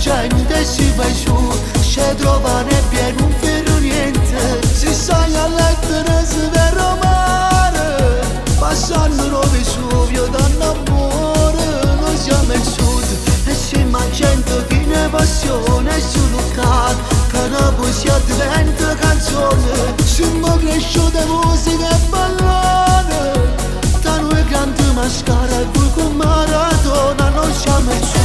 gente si va su, c'è trova nebbia e non ferro niente. Si sale a lettere si verrà mare, passando lo Vesuvio dall'amore. Noi siamo il sud e siamo gente che ne passione sul locale, che la poesia diventa canzone. Siamo cresciuti musica e ballone, da noi grande mascara e voi con Maradona. Noi siamo il sud.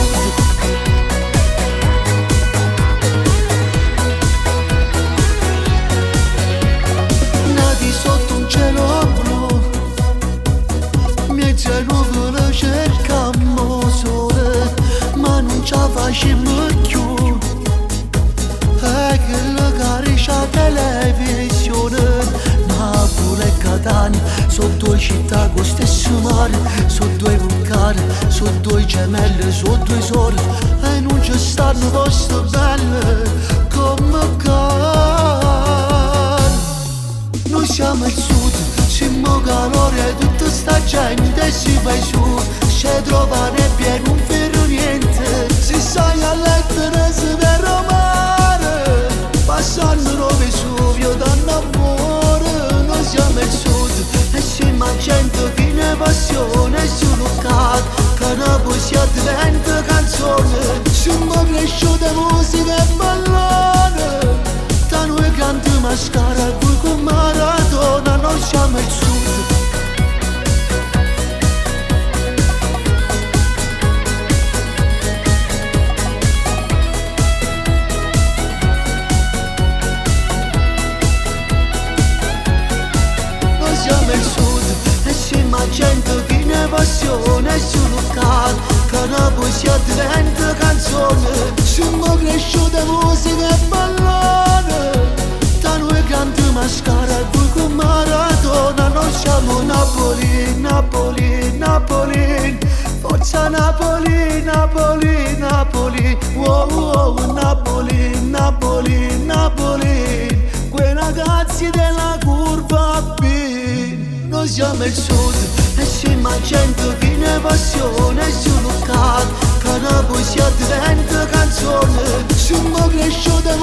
Nati sotto un cielo blu, mezza nuvole cercammo sole, ma non ce la facemmo più. E che la caricia televisione, Napoli e Catania, sono due città con stesso mare, sono due vulcani, sono due gemelle, sono due sole, e non ci stanno posti belli come qua. Noi siamo il sud, siamo calore, tutta sta gente si va su, c'è trova nebbia e non ferro niente. Si sale a lettere si verrà mare, passando lo Vesuvio dall'amore. Noi siamo il sud e siamo gente che ne passione sul locale, che la poesia diventa canzone. Siamo cresciuti musica e ballone, da noi grande mascara e voi con Maradona. Noi siamo il sud. Noi siamo il sud e siamo gente che ne passione sul locale, che la poesia diventa canzone. Siamo cresciuti musica e ballone, da noi grande mascara e voi con Maradona. Noi siamo Napoli, Napoli, Napoli, forza Napoli, Napoli, Napoli, wow, wow, Napoli, Napoli, Napoli, quei ragazzi della curva B. Noi siamo il sud e siamo gente che ne passione sul locale, che la poesia diventa canzone. Siamo cresciuti